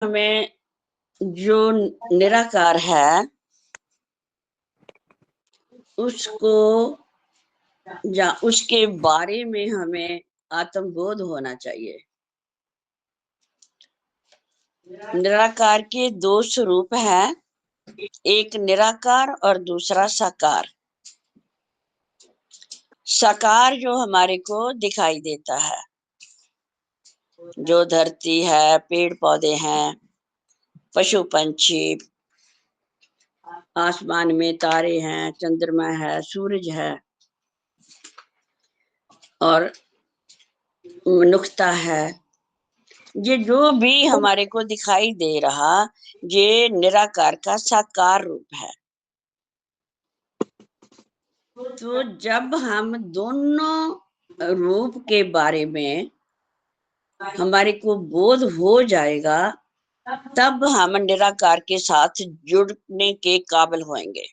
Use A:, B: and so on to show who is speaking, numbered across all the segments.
A: हमें जो निराकार है उसको या उसके बारे में हमें आत्मबोध होना चाहिए। निराकार के दो स्वरूप हैं, एक निराकार और दूसरा साकार। साकार जो हमारे को दिखाई देता है, जो धरती है, पेड़ पौधे हैं, पशु पंछी, आसमान में तारे हैं, चंद्रमा है, सूरज है और मनुष्यता है। ये जो भी हमारे को दिखाई दे रहा, ये निराकार का साकार रूप है। तो जब हम दोनों रूप के बारे में हमारे को बोध हो जाएगा, तब हम निराकार के साथ जुड़ने के काबिल होंगे।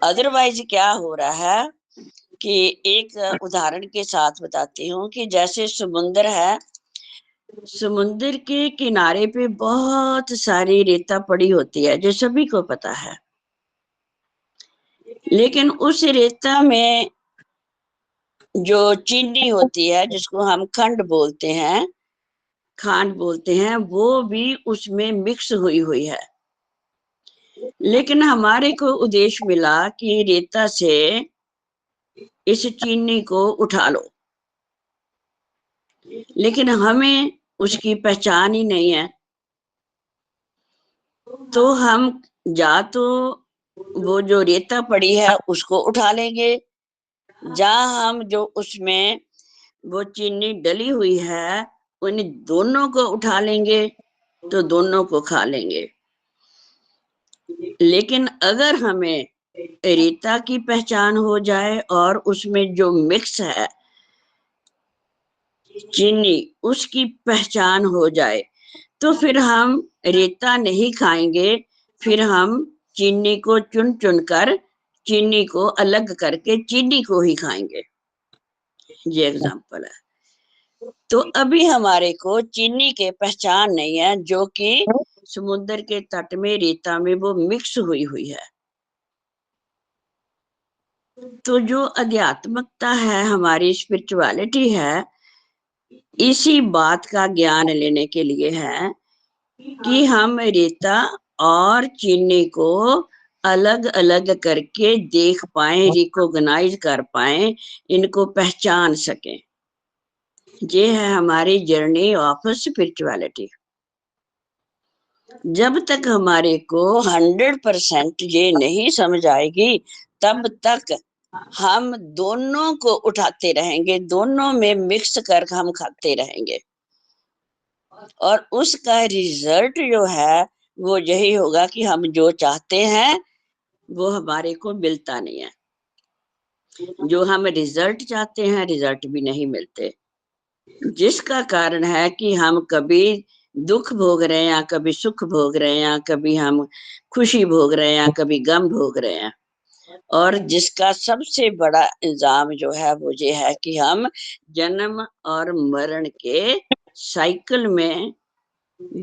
A: अदरवाइज क्या हो रहा है कि एक उदाहरण के साथ बताती हूँ कि जैसे समुद्र है, समुद्र के किनारे पे बहुत सारी रेता पड़ी होती है, जो सभी को पता है। लेकिन उस रेता में जो चीनी होती है, जिसको हम खंड बोलते हैं, खांड बोलते हैं, वो भी उसमें मिक्स हुई हुई है। लेकिन हमारे को उद्देश्य मिला कि रेता से इस चीनी को उठा लो, लेकिन हमें उसकी पहचान ही नहीं है। तो हम या तो वो जो रेता पड़ी है उसको उठा लेंगे, या हम जो उसमें वो चीनी डली हुई है उन दोनों को उठा लेंगे, तो दोनों को खा लेंगे। लेकिन अगर हमें रेता की पहचान हो जाए और उसमें जो मिक्स है चीनी, उसकी पहचान हो जाए, तो फिर हम रेता नहीं खाएंगे, फिर हम चीनी को चुन चुन कर, चीनी को अलग करके चीनी को ही खाएंगे। ये एग्जाम्पल है। तो अभी हमारे को चीनी के पहचान नहीं है, जो कि समुद्र के तट में रेता में वो मिक्स हुई हुई है। तो जो अध्यात्मकता है, हमारी स्पिरिचुअलिटी है, इसी बात का ज्ञान लेने के लिए है कि हम रेता और चीनी को अलग अलग करके देख पाए, रिकॉग्नाइज कर पाए, इनको पहचान सकें। ये है हमारी जर्नी ऑफ स्पिरिचुअलिटी। जब तक हमारे को 100% ये नहीं समझ आएगी, तब तक हम दोनों को उठाते रहेंगे, दोनों में मिक्स कर हम खाते रहेंगे, और उसका रिजल्ट जो है वो यही होगा कि हम जो चाहते हैं वो हमारे को मिलता नहीं है। जो हम रिजल्ट चाहते हैं, रिजल्ट भी नहीं मिलते, जिसका कारण है कि हम कभी दुख भोग रहे हैं, या कभी सुख भोग रहे हैं, या कभी हम खुशी भोग रहे हैं, या कभी गम भोग रहे हैं। और जिसका सबसे बड़ा इल्जाम जो है वो ये है कि हम जन्म और मरण के साइकिल में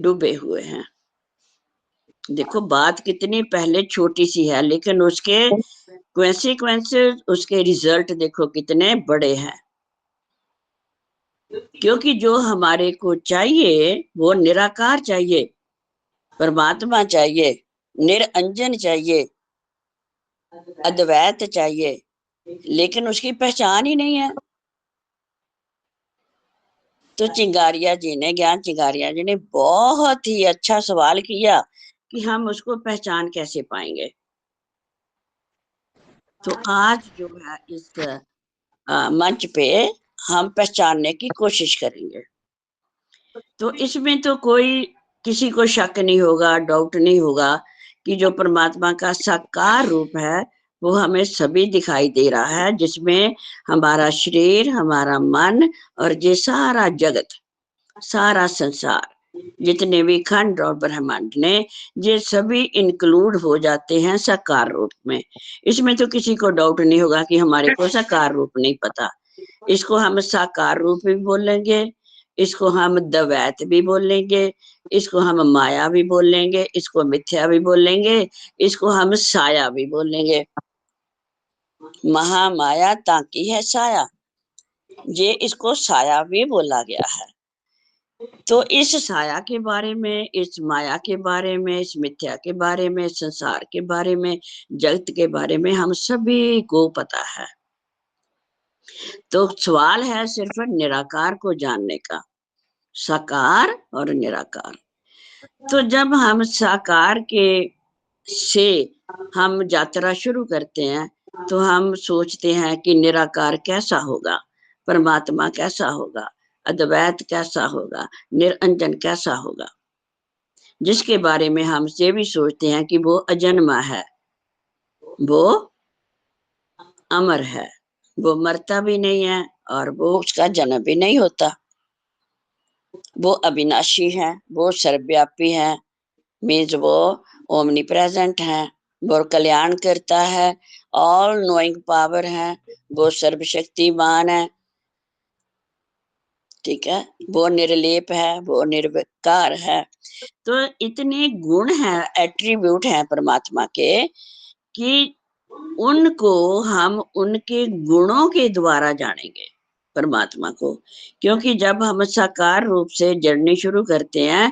A: डूबे हुए हैं। देखो, बात कितनी पहले छोटी सी है, लेकिन उसके कॉन्सिक्वेंसेस, उसके रिजल्ट देखो कितने बड़े हैं। क्योंकि जो हमारे को चाहिए वो निराकार चाहिए, परमात्मा चाहिए, निरंजन चाहिए, अद्वैत चाहिए, लेकिन उसकी पहचान ही नहीं है। तो चिंगारिया जी ने, ज्ञान चिंगारिया जी ने बहुत ही अच्छा सवाल किया कि हम उसको पहचान कैसे पाएंगे। तो आज जो है इस मंच पे हम पहचानने की कोशिश करेंगे। तो इसमें तो कोई किसी को शक नहीं होगा, डाउट नहीं होगा कि जो परमात्मा का साकार रूप है वो हमें सभी दिखाई दे रहा है, जिसमें हमारा शरीर, हमारा मन और ये सारा जगत, सारा संसार, जितने भी खंड और ब्रह्मांड ने, ये सभी इंक्लूड हो जाते हैं साकार रूप में। इसमें तो किसी को डाउट नहीं होगा कि हमारे को साकार रूप नहीं पता। इसको हम साकार रूप भी बोलेंगे, इसको हम द्वैत भी बोलेंगे, इसको हम माया भी बोलेंगे, इसको मिथ्या भी बोलेंगे, इसको हम साया भी बोलेंगे। महामाया ताकी है साया, ये इसको साया भी बोला गया है। तो इस साया के बारे में, इस माया के बारे में, इस मिथ्या के बारे में, संसार के बारे में, जगत के बारे में हम सभी को पता है। तो सवाल है सिर्फ निराकार को जानने का, साकार और निराकार। तो जब हम साकार के से हम यात्रा शुरू करते हैं तो हम सोचते हैं कि निराकार कैसा होगा, परमात्मा कैसा होगा, अद्वैत कैसा होगा, निरंजन कैसा होगा, जिसके बारे में हम ये भी सोचते हैं कि वो अजन्मा है, वो अमर है, वो मरता भी नहीं है और वो उसका जन्म भी नहीं होता, वो अविनाशी है, वो सर्वव्यापी है, मीन्स वो ओमनी प्रेजेंट है, वो कल्याण करता है, ऑल नोइंग पावर है, वो सर्वशक्तिमान है, ठीक है, वो निर्लेप है, वो निर्विकार है। तो इतने गुण हैं, एट्रीब्यूट हैं परमात्मा के कि उनको हम उनके गुणों के द्वारा जानेंगे परमात्मा को। क्योंकि जब हम साकार रूप से जर्नी शुरू करते हैं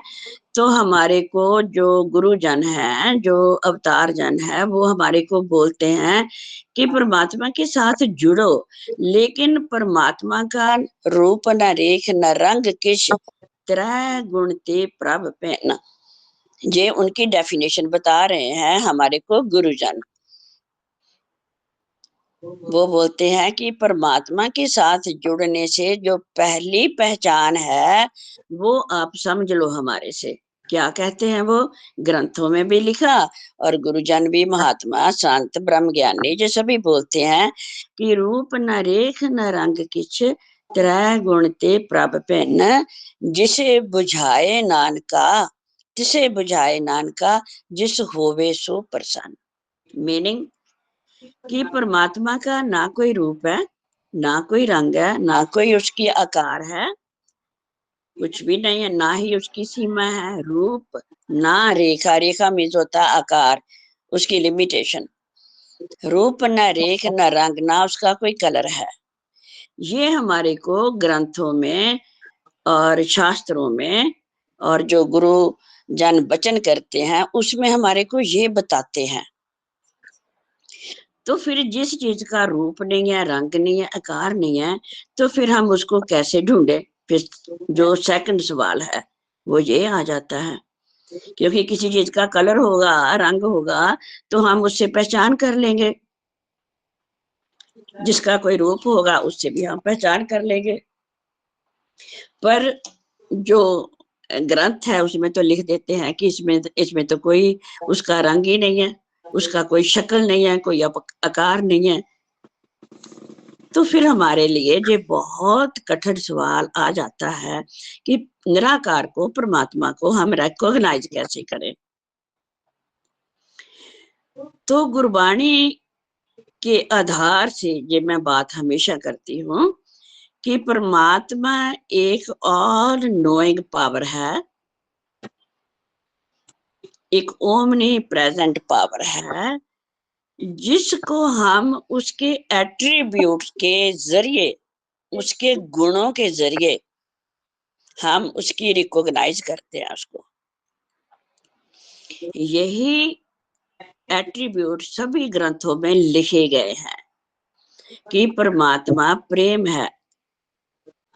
A: तो हमारे को जो गुरुजन है, जो अवतार जन है, वो हमारे को बोलते हैं कि परमात्मा के साथ जुड़ो, लेकिन परमात्मा का रूप न रेख न रंग किश, त्रय गुण ते प्रभ पैना, ये उनकी डेफिनेशन बता रहे हैं हमारे को गुरुजन। वो बोलते हैं कि परमात्मा के साथ जुड़ने से जो पहली पहचान है वो आप समझ लो हमारे से। क्या कहते हैं वो, ग्रंथों में भी लिखा और गुरुजन भी, महात्मा संत ब्रह्म ज्ञानी जो सभी बोलते हैं कि रूप न रेख न रंग किछ, त्रय गुण ते प्रभ भिन्न, जिसे बुझाए नानका, जिसे बुझाए नानका, जिस होवे सो प्रसन्न। मीनिंग कि परमात्मा का ना कोई रूप है, ना कोई रंग है, ना कोई उसकी आकार है, कुछ भी नहीं है, ना ही उसकी सीमा है, रूप ना रेखा, रेखा मीन्स होता है आकार, उसकी लिमिटेशन, रूप न रेख न रंग, ना उसका कोई कलर है। ये हमारे को ग्रंथों में और शास्त्रों में और जो गुरु जन वचन करते हैं उसमें हमारे को ये बताते हैं। तो फिर जिस चीज का रूप नहीं है, रंग नहीं है, आकार नहीं है, तो फिर हम उसको कैसे ढूंढे। फिर जो सेकंड सवाल है वो ये आ जाता है, क्योंकि किसी चीज का कलर होगा, रंग होगा, तो हम उससे पहचान कर लेंगे, जिसका कोई रूप होगा उससे भी हम पहचान कर लेंगे। पर जो ग्रंथ है उसमें तो लिख देते हैं कि इसमें इसमें तो कोई उसका रंग ही नहीं है, उसका कोई शक्ल नहीं है, कोई आकार नहीं है। तो फिर हमारे लिए ये बहुत कठिन सवाल आ जाता है कि निराकार को, परमात्मा को हम रिकॉग्नाइज कैसे करें। तो गुरबाणी के आधार से ये मैं बात हमेशा करती हूँ कि परमात्मा एक ऑल नोइंग पावर है, एक ओमनी प्रेजेंट पावर है, जिसको हम उसके एट्रीब्यूट के जरिए, उसके गुणों के जरिए हम उसकी रिकॉग्नाइज करते हैं उसको। यही एट्रीब्यूट सभी ग्रंथों में लिखे गए हैं कि परमात्मा प्रेम है,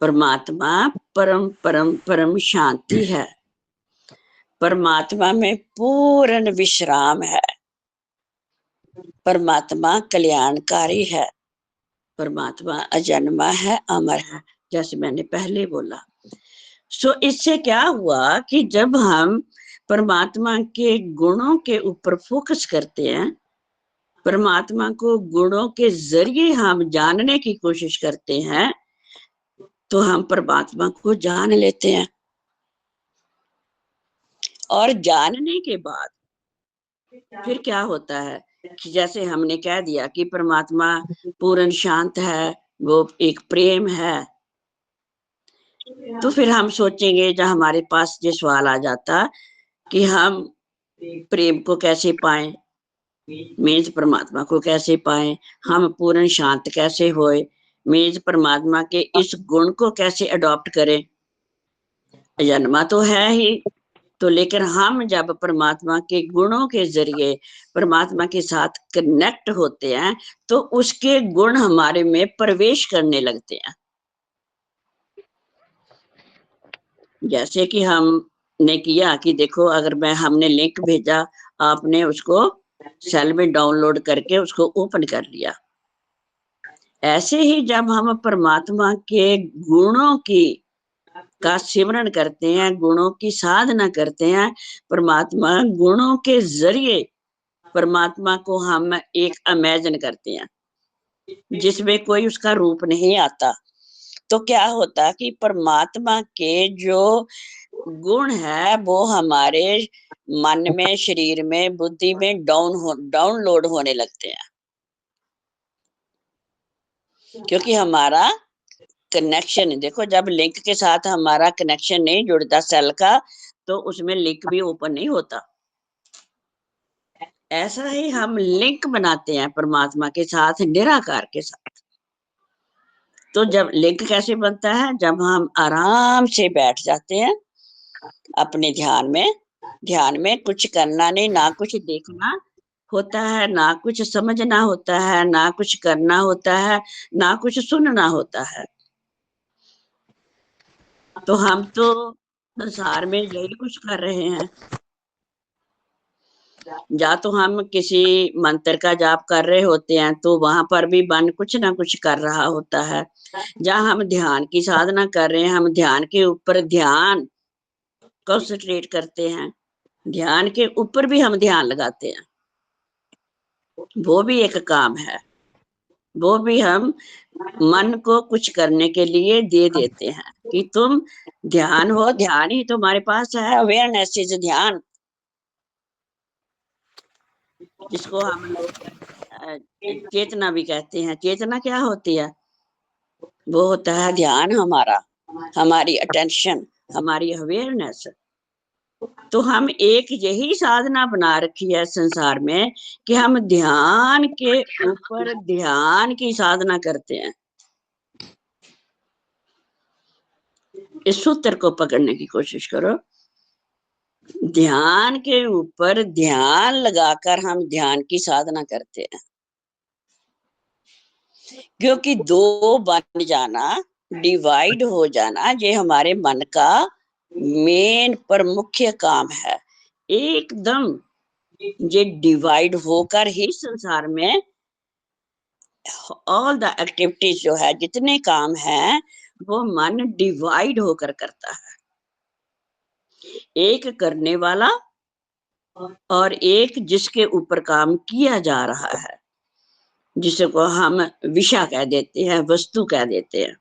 A: परमात्मा परम परम परम शांति है, परमात्मा में पूर्ण विश्राम है, परमात्मा कल्याणकारी है, परमात्मा अजन्मा है, अमर है, जैसे मैंने पहले बोला। सो इससे क्या हुआ कि जब हम परमात्मा के गुणों के ऊपर फोकस करते हैं, परमात्मा को गुणों के जरिए हम जानने की कोशिश करते हैं, तो हम परमात्मा को जान लेते हैं। और जानने के बाद फिर क्या होता है कि जैसे हमने कह दिया कि परमात्मा पूर्ण शांत है, वो एक प्रेम है, तो फिर हम सोचेंगे, जब हमारे पास ये सवाल आ जाता कि हम प्रेम को कैसे पाएं, मीन्स परमात्मा को कैसे पाएं, हम पूर्ण शांत कैसे होए, मीन्स परमात्मा के इस गुण को कैसे अडॉप्ट करें। जन्मा तो है ही, तो लेकिन हम जब परमात्मा के गुणों के जरिए परमात्मा के साथ कनेक्ट होते हैं, तो उसके गुण हमारे में प्रवेश करने लगते हैं। जैसे कि हमने किया कि देखो, अगर मैं हमने लिंक भेजा, आपने उसको सेल में डाउनलोड करके उसको ओपन कर लिया। ऐसे ही जब हम परमात्मा के गुणों की का सिमरन करते हैं, गुणों की साधना करते हैं, परमात्मा गुणों के जरिए परमात्मा को हम एक इमेजिन करते हैं जिसमें कोई उसका रूप नहीं आता। तो क्या होता कि परमात्मा के जो गुण है वो हमारे मन में, शरीर में, बुद्धि में डाउनलोड होने लगते हैं, क्योंकि हमारा कनेक्शन, देखो जब लिंक के साथ हमारा कनेक्शन नहीं जुड़ता सेल का, तो उसमें लिंक भी ओपन नहीं होता। ऐसा ही हम लिंक बनाते हैं परमात्मा के साथ, निराकार के साथ। तो जब लिंक कैसे बनता है, जब हम आराम से बैठ जाते हैं अपने ध्यान में कुछ करना नहीं, ना कुछ देखना होता है, ना कुछ समझना होता है, ना कुछ करना होता है, ना कुछ सुनना होता है। तो हम तो संसार में यही कुछ कर रहे हैं। या तो हम किसी मंत्र का जाप कर रहे होते हैं, तो वहां पर भी मन कुछ ना कुछ कर रहा होता है। जहाँ हम ध्यान की साधना कर रहे हैं, हम ध्यान के ऊपर ध्यान कंसंट्रेट करते हैं, ध्यान के ऊपर भी हम ध्यान लगाते हैं। वो भी एक काम है, वो भी हम मन को कुछ करने के लिए दे देते हैं कि तुम ध्यान हो, ध्यान ही तुम्हारे पास है, अवेयरनेस इज ध्यान, जिसको हम लोग चेतना भी कहते हैं। चेतना क्या होती है? वो होता है ध्यान हमारा, हमारी अटेंशन, हमारी अवेयरनेस। तो हम एक यही साधना बना रखी है संसार में कि हम ध्यान के ऊपर ध्यान की साधना करते हैं। इस सूत्र को पकड़ने की कोशिश करो। ध्यान के ऊपर ध्यान लगाकर हम ध्यान की साधना करते हैं, क्योंकि दो बन जाना, डिवाइड हो जाना, ये हमारे मन का मेन प्रमुख काम है। एकदम ये डिवाइड होकर ही संसार में ऑल द एक्टिविटीज जो है, जितने काम हैं, वो मन डिवाइड होकर करता है। एक करने वाला और एक जिसके ऊपर काम किया जा रहा है, जिसको हम विषय कह देते हैं, वस्तु कह देते हैं।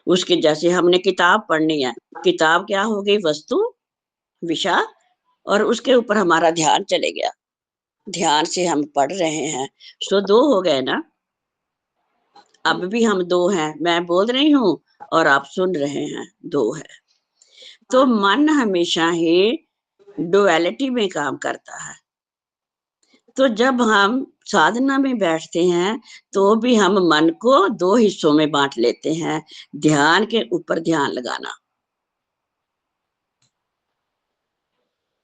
A: उसके जैसे हमने किताब पढ़नी है, किताब क्या हो गई? वस्तु, विषय, और उसके ऊपर हमारा ध्यान चले गया, ध्यान से हम पढ़ रहे हैं। सो दो हो गए ना। अब भी हम दो हैं, मैं बोल रही हूँ और आप सुन रहे हैं, दो है। तो मन हमेशा ही डुअलिटी में काम करता है। तो जब हम साधना में बैठते हैं, तो भी हम मन को दो हिस्सों में बांट लेते हैं। ध्यान के ऊपर ध्यान लगाना,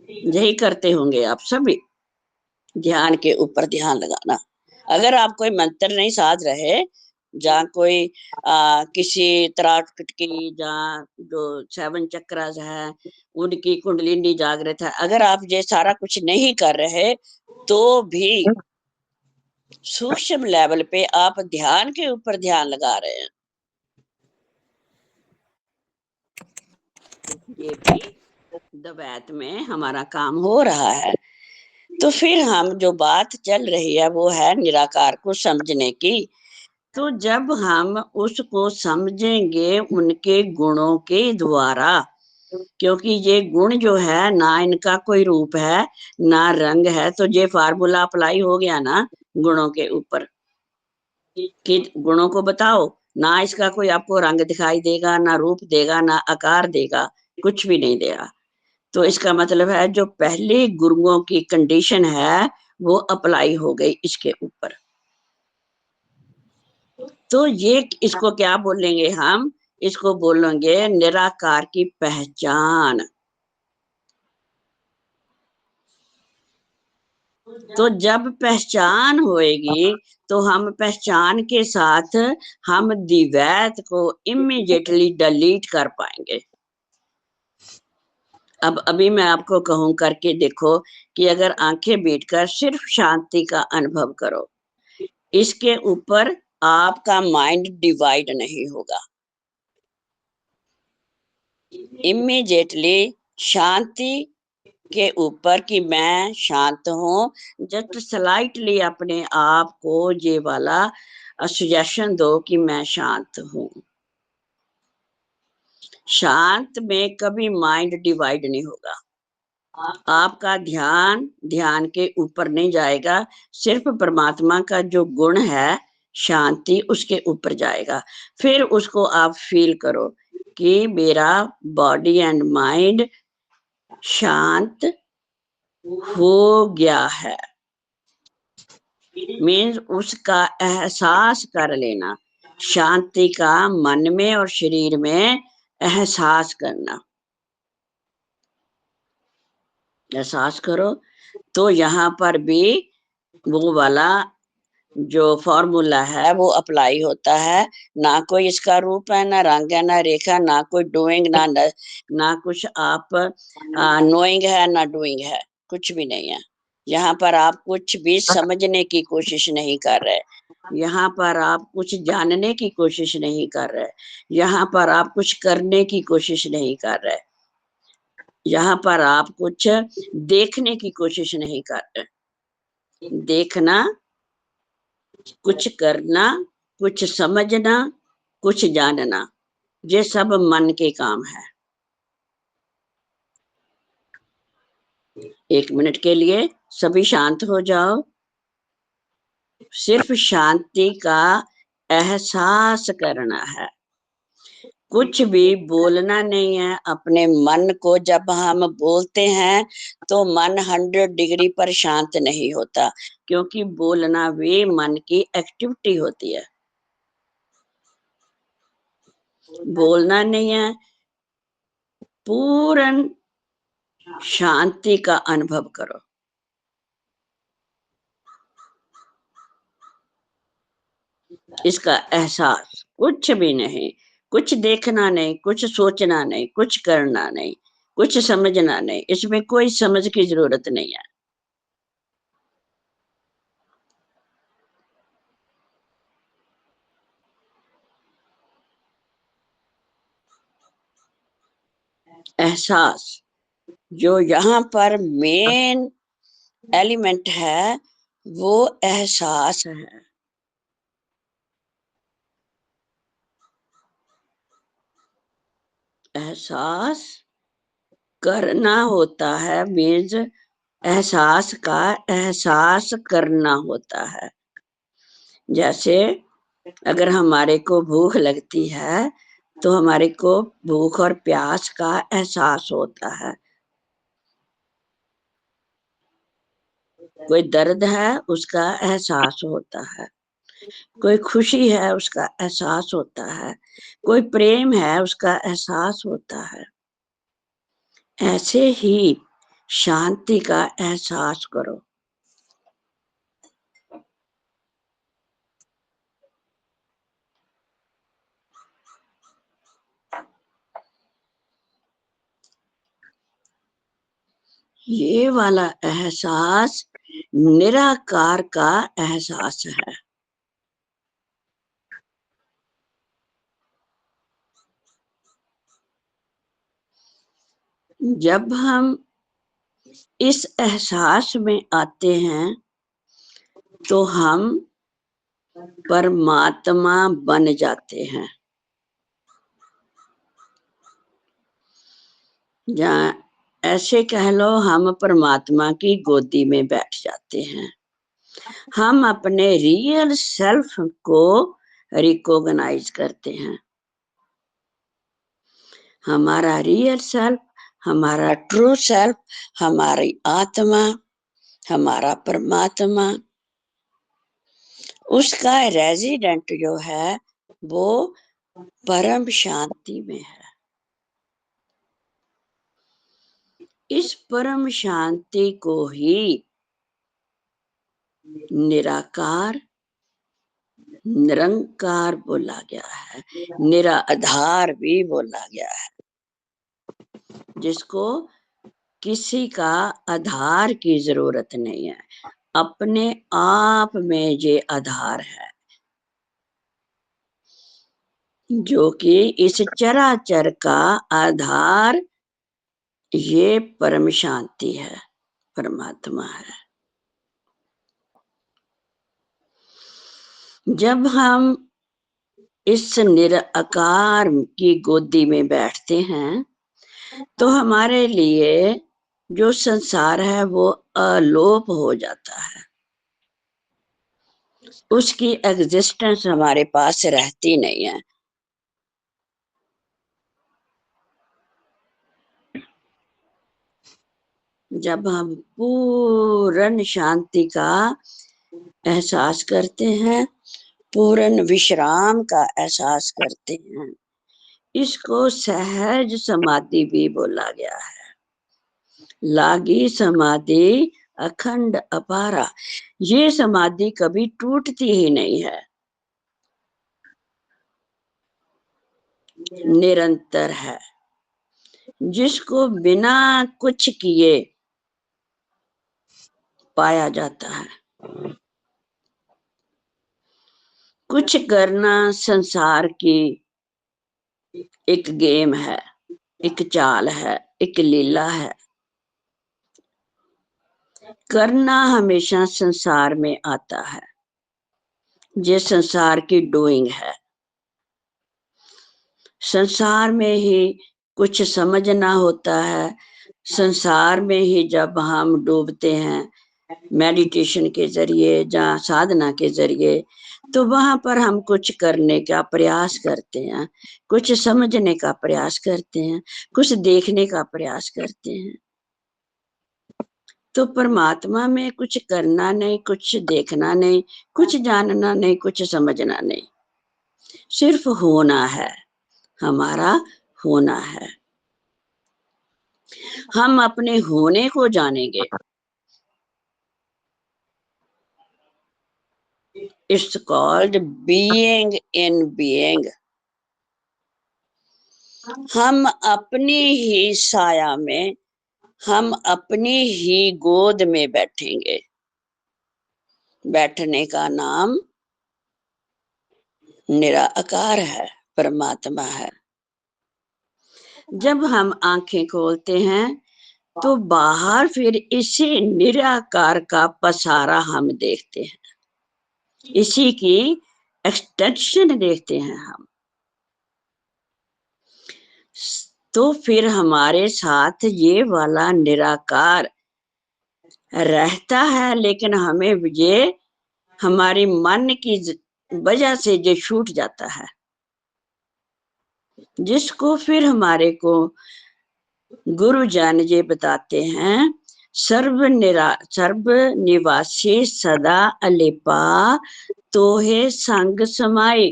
A: यही करते होंगे आप सभी, ध्यान के ऊपर ध्यान लगाना। अगर आप कोई मंत्र नहीं साध रहे, जहाँ कोई किसी त्राटक की, जहाँ जो 7 चक्रास है, उनकी कुंडलिनी जागृत है, अगर आप ये सारा कुछ नहीं कर रहे, तो भी सूक्ष्म लेवल पे आप ध्यान के ऊपर ध्यान लगा रहे हैं। ये भी द्वैत में हमारा काम हो रहा है। तो फिर हम जो बात चल रही है वो है निराकार को समझने की। तो जब हम उसको समझेंगे उनके गुणों के द्वारा, क्योंकि ये गुण जो है ना, इनका कोई रूप है ना रंग है, तो ये फार्मूला अप्लाई हो गया ना गुणों के ऊपर कि गुणों को बताओ ना इसका कोई आपको रंग दिखाई देगा, ना रूप देगा, ना आकार देगा, कुछ भी नहीं देगा। तो इसका मतलब है जो पहले गुरुओं की कंडीशन है वो अप्लाई हो गई इसके ऊपर। तो ये इसको क्या बोलेंगे हम? इसको बोलेंगे निराकार की पहचान। तो जब पहचान होएगी तो हम पहचान के साथ हम द्वैत को इमीडिएटली डिलीट कर पाएंगे। अब अभी मैं आपको कहूं करके देखो कि अगर आंखें बैठकर सिर्फ शांति का अनुभव करो, इसके ऊपर आपका माइंड डिवाइड नहीं होगा। इमीडिएटली शांति के ऊपर कि मैं शांत हूं, जस्ट स्लाइटली अपने आप को ये वाला सजेशन दो कि मैं शांत हूं। शांत में कभी माइंड डिवाइड नहीं होगा। आपका ध्यान ध्यान के ऊपर नहीं जाएगा, सिर्फ परमात्मा का जो गुण है शांति उसके ऊपर जाएगा। फिर उसको आप फील करो कि मेरा बॉडी एंड माइंड शांत हो गया है। मीन्स उसका एहसास कर लेना, शांति का मन में और शरीर में एहसास करना। एहसास करो तो यहाँ पर भी वो वाला जो फॉर्मूला है वो अप्लाई होता है। ना कोई इसका रूप है, ना रंग है, ना रेखा, ना कोई डूइंग, ना कुछ आप नोइंग है, ना डूइंग है, कुछ भी नहीं है। यहाँ पर आप कुछ भी समझने की कोशिश नहीं कर रहे, यहाँ पर आप कुछ जानने की कोशिश नहीं कर रहे, यहाँ पर आप कुछ करने की कोशिश नहीं कर रहे, यहाँ पर आप कुछ देखने की कोशिश नहीं कर रहे। देखना, कुछ करना, कुछ समझना, कुछ जानना, ये सब मन के काम है। 1 मिनट के लिए सभी शांत हो जाओ। सिर्फ शांति का एहसास करना है, कुछ भी बोलना नहीं है। अपने मन को जब हम बोलते हैं तो मन 100 डिग्री पर शांत नहीं होता, क्योंकि बोलना भी मन की एक्टिविटी होती है। बोलना नहीं है, पूर्ण शांति का अनुभव करो। इसका एहसास, कुछ भी नहीं, कुछ देखना नहीं, कुछ सोचना नहीं, कुछ करना नहीं, कुछ समझना नहीं, इसमें कोई समझ की जरूरत नहीं है। एहसास जो यहाँ पर मेन एलिमेंट है वो एहसास है। एहसास करना होता है, मीन्स एहसास का एहसास करना होता है। जैसे अगर हमारे को भूख लगती है तो हमारे को भूख और प्यास का एहसास होता है। कोई दर्द है उसका एहसास होता है, कोई खुशी है उसका एहसास होता है, कोई प्रेम है उसका एहसास होता है। ऐसे ही शांति का एहसास करो। ये वाला एहसास निराकार का एहसास है। जब हम इस एहसास में आते हैं तो हम परमात्मा बन जाते हैं। या ऐसे कह लो हम परमात्मा की गोदी में बैठ जाते हैं। हम अपने रियल सेल्फ को रिकॉग्नाइज करते हैं। हमारा रियल सेल्फ, हमारा ट्रू सेल्फ, हमारी आत्मा, हमारा परमात्मा, उसका रेजिडेंट जो है वो परम शांति में है। इस परम शांति को ही निराकार, निरंकार बोला गया है, निराधार भी बोला गया है, जिसको किसी का आधार की जरूरत नहीं है, अपने आप में ये आधार है, जो कि इस चराचर का आधार ये परम शांति है, परमात्मा है। जब हम इस निराकार की गोदी में बैठते हैं तो हमारे लिए जो संसार है वो अलोप हो जाता है, उसकी एग्जिस्टेंस हमारे पास रहती नहीं है। जब हम पूर्ण शांति का एहसास करते हैं, पूर्ण विश्राम का एहसास करते हैं, इसको सहज समाधि भी बोला गया है। लागी समाधि अखंड अपारा, ये समाधि कभी टूटती ही नहीं है, निरंतर है, जिसको बिना कुछ किए पाया जाता है। कुछ करना संसार की एक गेम है, एक चाल है, एक लीला है। करना हमेशा संसार में आता है, ये संसार की डूइंग है। संसार में ही कुछ समझना होता है, संसार में ही जब हम डूबते हैं मेडिटेशन के जरिए या साधना के जरिए, तो वहां पर हम कुछ करने का प्रयास करते हैं, कुछ समझने का प्रयास करते हैं, कुछ देखने का प्रयास करते हैं। तो परमात्मा में कुछ करना नहीं, कुछ देखना नहीं, कुछ जानना नहीं, कुछ समझना नहीं, सिर्फ होना है, हमारा होना है। हम अपने होने को जानेंगे, it's called being in being. हम अपनी ही साया में, हम अपनी ही गोद में बैठेंगे। बैठने का नाम निराकार है, परमात्मा है। जब हम आंखें खोलते हैं तो बाहर फिर इसी निराकार का पसारा हम देखते हैं, इसी की एक्सटेंशन देखते हैं हम। तो फिर हमारे साथ ये वाला निराकार रहता है, लेकिन हमें ये हमारी मन की वजह से ये छूट जाता है, जिसको फिर हमारे को गुरुजन ये बताते हैं, सर्व निवासी सदा अलिपा तोहे संग समाई,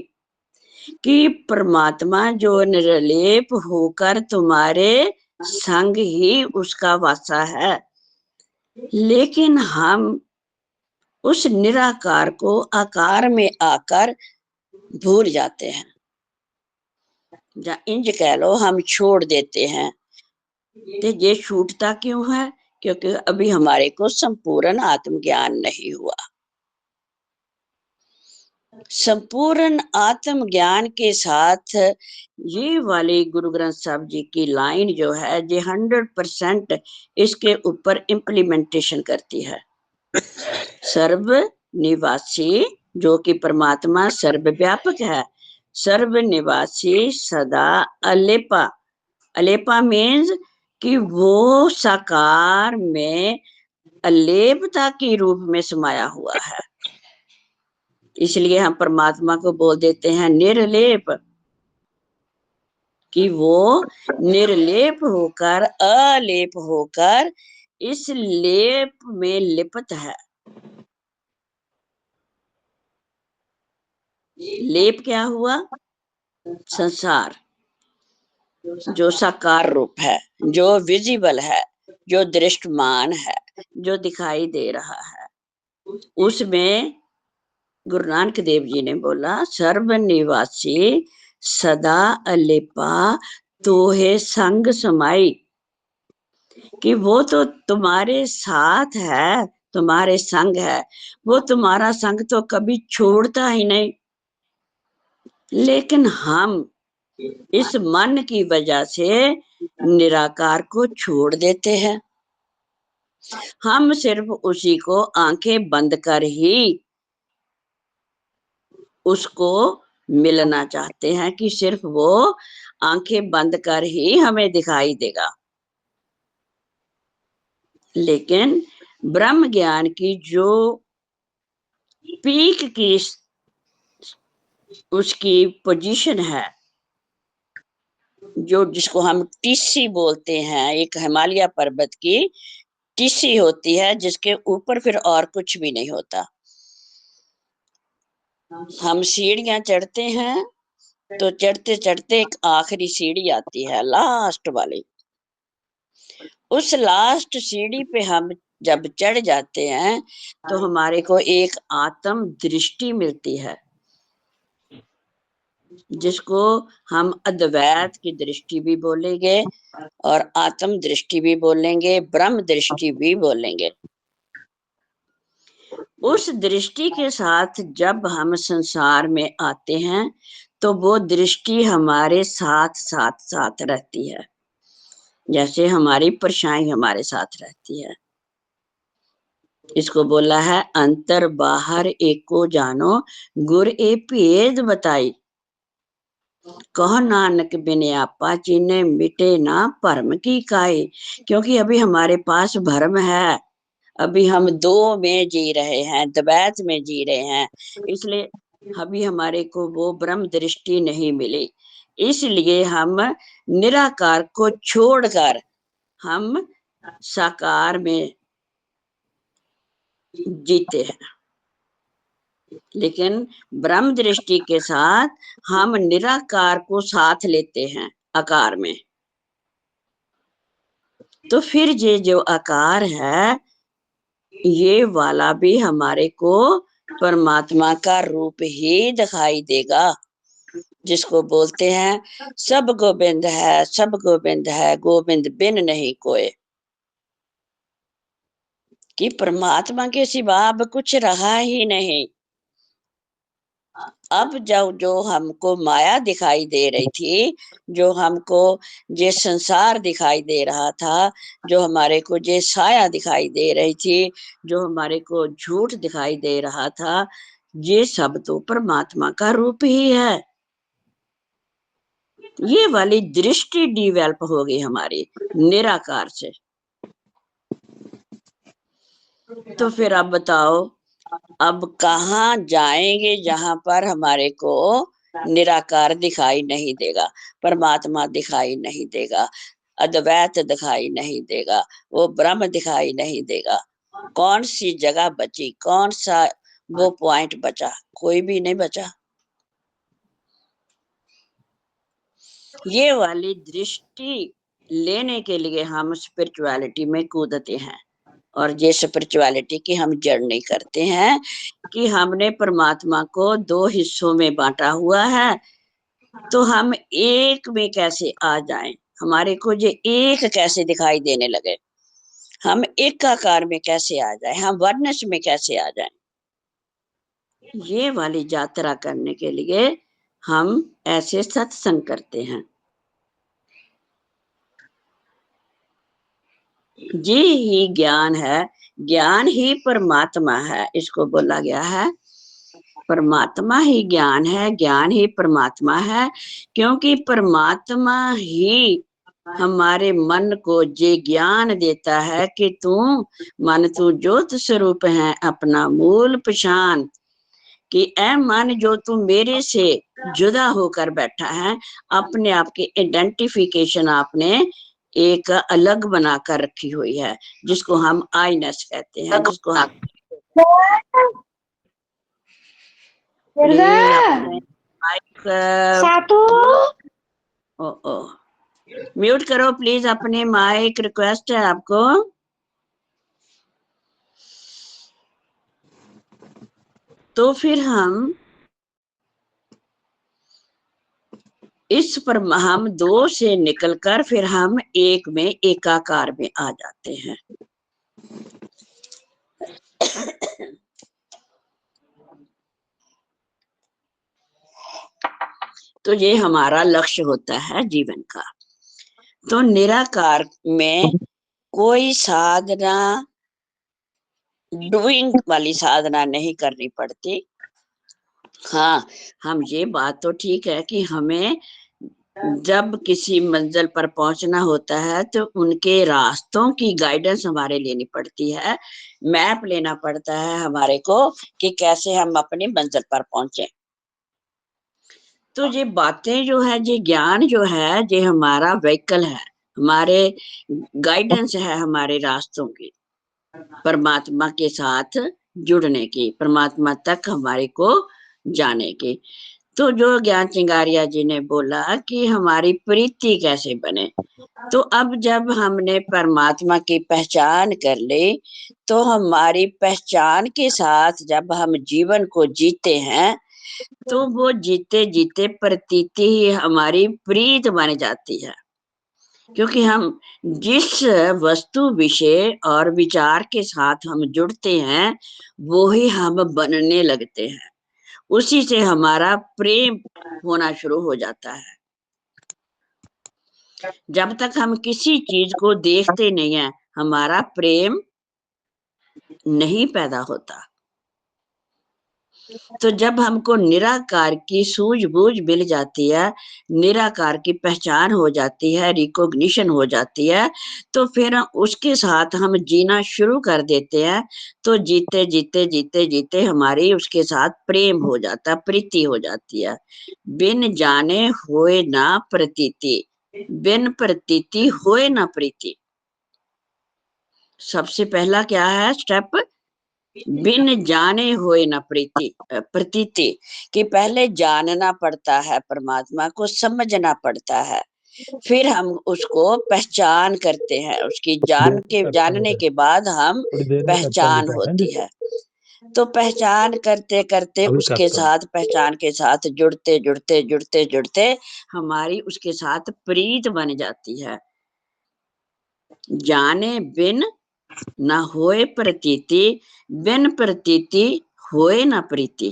A: कि परमात्मा जो निर्लेप होकर तुम्हारे संग ही उसका वासा है। लेकिन हम उस निराकार को आकार में आकर भूल जाते हैं, या इंज कह लो हम छोड़ देते हैं। तो ये छूटता क्यों है? क्योंकि अभी हमारे को संपूर्ण आत्मज्ञान नहीं हुआ। संपूर्ण आत्मज्ञान के साथ ये वाली गुरु ग्रंथ साहब जी की लाइन जो है ये 100% इसके ऊपर इम्प्लीमेंटेशन करती है। सर्व निवासी, जो कि परमात्मा सर्वव्यापक है, सर्व निवासी सदा अलेपा। अलेपा मीन्स कि वो साकार में अलेपता के रूप में समाया हुआ है। इसलिए हम परमात्मा को बोल देते हैं निर्लेप, कि वो निर्लेप होकर, अलेप होकर इस लेप में लिपट है। लेप क्या हुआ? संसार, जो साकार रूप है, जो विजिबल है, जो दृष्टमान है, जो दिखाई दे रहा है, उसमें गुरु नानक देव जी ने बोला सर्व निवासी सदा अलेपा तोहे संग समाई, कि वो तो तुम्हारे साथ है, तुम्हारे संग है, वो तुम्हारा संग तो कभी छोड़ता ही नहीं। लेकिन हम इस मन की वजह से निराकार को छोड़ देते हैं। हम सिर्फ उसी को आंखें बंद कर ही उसको मिलना चाहते हैं, कि सिर्फ वो आंखें बंद कर ही हमें दिखाई देगा। लेकिन ब्रह्म ज्ञान की जो पीक की उसकी पोजीशन है, जो जिसको हम टीसी बोलते हैं, एक हिमालय पर्वत की टीसी होती है, जिसके ऊपर फिर और कुछ भी नहीं होता। हम सीढ़ियां चढ़ते हैं तो चढ़ते चढ़ते एक आखिरी सीढ़ी आती है, लास्ट वाली। उस लास्ट सीढ़ी पे हम जब चढ़ जाते हैं तो हमारे को एक आत्म दृष्टि मिलती है, जिसको हम अद्वैत की दृष्टि भी बोलेंगे और आत्म दृष्टि भी बोलेंगे, ब्रह्म दृष्टि भी बोलेंगे। उस दृष्टि के साथ जब हम संसार में आते हैं तो वो दृष्टि हमारे साथ साथ साथ रहती है, जैसे हमारी परछाई हमारे साथ रहती है। इसको बोला है अंतर बाहर एको जानो, गुर ए भेद बताई, कहो नानक बिन आपा जिन्हें मिटे ना भरम की काई। क्योंकि अभी हमारे पास भरम है, अभी हम दो में जी रहे हैं, द्वैत में जी रहे हैं, इसलिए अभी हमारे को वो ब्रह्म दृष्टि नहीं मिली। इसलिए हम निराकार को छोड़कर हम साकार में जीते हैं। लेकिन ब्रह्म दृष्टि के साथ हम निराकार को साथ लेते हैं आकार में, तो फिर ये जो आकार है ये वाला भी हमारे को परमात्मा का रूप ही दिखाई देगा, जिसको बोलते हैं सब गोविंद है, सब गोविंद है, गोविंद बिन नहीं कोई। कि परमात्मा के सिवा अब कुछ रहा ही नहीं। अब जब जो हमको माया दिखाई दे रही थी, जो हमको ये संसार दिखाई दे रहा था, जो हमारे को ये साया दिखाई दे रही थी, जो हमारे को झूठ दिखाई दे रहा था, ये सब तो परमात्मा का रूप ही है। ये वाली दृष्टि डिवेल्प हो गई हमारी निराकार से। तो फिर अब बताओ, अब कहाँ जाएंगे जहां पर हमारे को निराकार दिखाई नहीं देगा, परमात्मा दिखाई नहीं देगा, अद्वैत दिखाई नहीं देगा, वो ब्रह्म दिखाई नहीं देगा। कौन सी जगह बची, कौन सा वो पॉइंट बचा? कोई भी नहीं बचा। ये वाली दृष्टि लेने के लिए हम स्पिरिचुअलिटी में कूदते हैं, और ये स्पिरिचुअलिटी की हम जर्नी करते हैं कि हमने परमात्मा को दो हिस्सों में बांटा हुआ है, तो हम एक में कैसे आ जाएं, हमारे को ये एक कैसे दिखाई देने लगे, हम एक आकार में कैसे आ जाएं, हम वर्णस में कैसे आ जाएं। ये वाली यात्रा करने के लिए हम ऐसे सत्संग करते हैं। ये ही ज्ञान है, ज्ञान ही परमात्मा है। इसको बोला गया है परमात्मा ही ज्ञान है, ज्ञान ही परमात्मा है, क्योंकि परमात्मा ही हमारे मन को ये ज्ञान देता है कि तू मन तू ज्योत स्वरूप है, अपना मूल पहचान, कि ऐ मन जो तू मेरे से जुदा होकर बैठा है, अपने आप की आइडेंटिफिकेशन आपने एक अलग बनाकर रखी हुई है, जिसको हम आईनेस कहते हैं, जिसको हम प्लीज अपने माइक
B: सातू
A: ओ ओ म्यूट करो प्लीज, अपने माइक, रिक्वेस्ट है आपको। तो फिर हम इस पर हम दो से निकलकर फिर हम एक में एकाकार में आ जाते हैं। तो ये हमारा लक्ष्य होता है जीवन का। तो निराकार में कोई साधना, डूइंग वाली साधना नहीं करनी पड़ती। हाँ, हम ये बात तो ठीक है कि हमें जब किसी मंजिल पर पहुंचना होता है तो उनके रास्तों की गाइडेंस हमारे लेनी पड़ती है, मैप लेना पड़ता है हमारे को कि कैसे हम अपनी मंजिल पर पहुंचे। तो ये बातें जो है, ये ज्ञान जो है, ये हमारा व्हीकल है, हमारे गाइडेंस है हमारे रास्तों की, परमात्मा के साथ जुड़ने की, परमात्मा तक हमारे को जाने की। तो जो ज्ञान चिंगारिया जी ने बोला कि हमारी प्रीति कैसे बने, तो अब जब हमने परमात्मा की पहचान कर ली, तो हमारी पहचान के साथ जब हम जीवन को जीते हैं, तो वो जीते जीते प्रतीति ही हमारी प्रीत बन जाती है। क्योंकि हम जिस वस्तु विषय और विचार के साथ हम जुड़ते हैं, वो ही हम बनने लगते हैं, उसी से हमारा प्रेम होना शुरू हो जाता है। जब तक हम किसी चीज को देखते नहीं है, हमारा प्रेम नहीं पैदा होता। तो जब हमको निराकार की सूझबूझ मिल जाती है, निराकार की पहचान हो जाती है, रिकॉग्निशन हो जाती है, तो फिर उसके साथ हम जीना शुरू कर देते हैं। तो जीते जीते जीते जीते हमारी उसके साथ प्रेम हो जाता, प्रीति हो जाती है। बिन जाने होए ना प्रतीति, बिन प्रतीति होए ना प्रीति। सबसे पहला क्या है स्टेप? बिन जाने होए न प्रीति, प्रतीति, कि पहले जानना पड़ता है, परमात्मा को समझना पड़ता है, फिर हम उसको पहचान करते हैं, उसकी जानने के बाद हम
B: थोड़ी देर में करता हूँ
A: पहचान
B: रिटर्न है
A: होती
B: जी।
A: है। तो पहचान करते करते
B: अभी
A: उसके
B: करता हूँ।
A: साथ, पहचान के साथ जुड़ते जुड़ते जुड़ते जुड़ते हमारी उसके साथ प्रीत बन जाती है। जाने बिन न होए प्रतीति, बिन प्रतीति होए न प्रीति।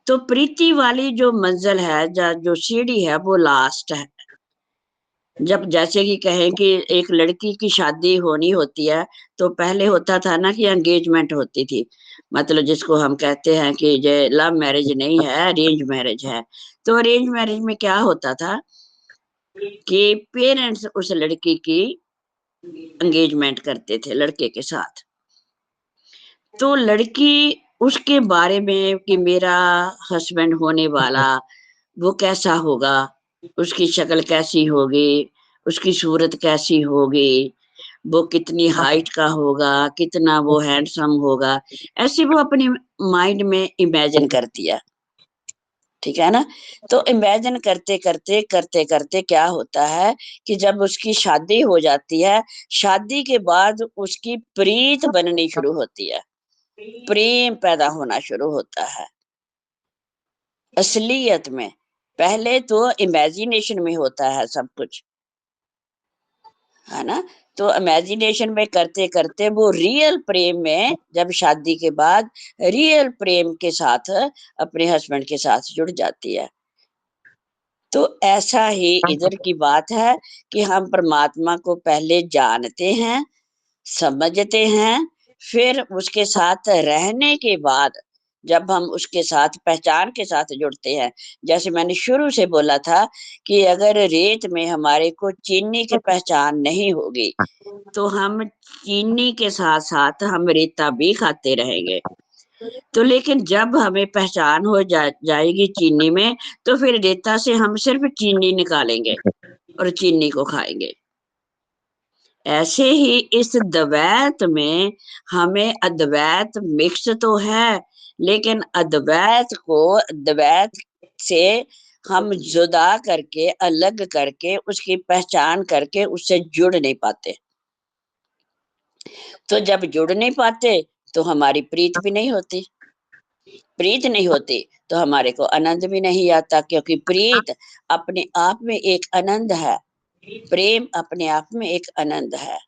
A: तो प्रीति वाली जो मंजिल है, जो सीढ़ी है, वो लास्ट है। जब जैसे कि कहें कि एक लड़की की शादी होनी होती है, तो पहले होता था ना कि एंगेजमेंट होती थी, मतलब जिसको हम कहते हैं कि ये लव मैरिज नहीं है, अरेंज मैरिज है। तो अरेंज मैरिज में क्या होता था कि पेरेंट्स उस लड़की की एंगेजमेंट करते थे लड़के के साथ। तो लड़की उसके बारे में कि मेरा हस्बैंड होने वाला वो कैसा होगा, उसकी शक्ल कैसी होगी, उसकी सूरत कैसी होगी, वो कितनी हाइट का होगा, कितना वो हैंडसम होगा, ऐसे वो अपने माइंड में इमेजिन करती है। ठीक है ना? तो इमेजिन करते करते करते करते क्या होता है कि जब उसकी शादी हो जाती है, शादी के बाद उसकी प्रीत बननी शुरू होती है, प्रेम पैदा होना शुरू होता है असलियत में। पहले तो इमेजिनेशन में होता है सब कुछ, है ना? तो इमेजिनेशन में करते करते वो रियल प्रेम में, जब शादी के बाद रियल प्रेम के साथ अपने हस्बैंड के साथ जुड़ जाती है। तो ऐसा ही इधर की बात है कि हम परमात्मा को पहले जानते हैं, समझते हैं, फिर उसके साथ रहने के बाद जब हम उसके साथ पहचान के साथ जुड़ते हैं, जैसे मैंने शुरू से बोला था कि अगर रेत में हमारे को चीनी की पहचान नहीं होगी, तो हम चीनी के साथ साथ हम रेता भी खाते रहेंगे। तो लेकिन जब हमें पहचान हो जाएगी चीनी में, तो फिर रेता से हम सिर्फ चीनी निकालेंगे और चीनी को खाएंगे। ऐसे ही इस द्वैत में हमें अद्वैत मिक्स तो है, लेकिन अद्वैत को द्वैत से हम जुदा करके, अलग करके, उसकी पहचान करके उससे जुड़ नहीं पाते। तो जब जुड़ नहीं पाते तो हमारी प्रीत भी नहीं होती। प्रीत नहीं होती तो हमारे को आनंद भी नहीं आता, क्योंकि प्रीत अपने आप में एक आनंद है, प्रेम अपने आप में एक आनंद है।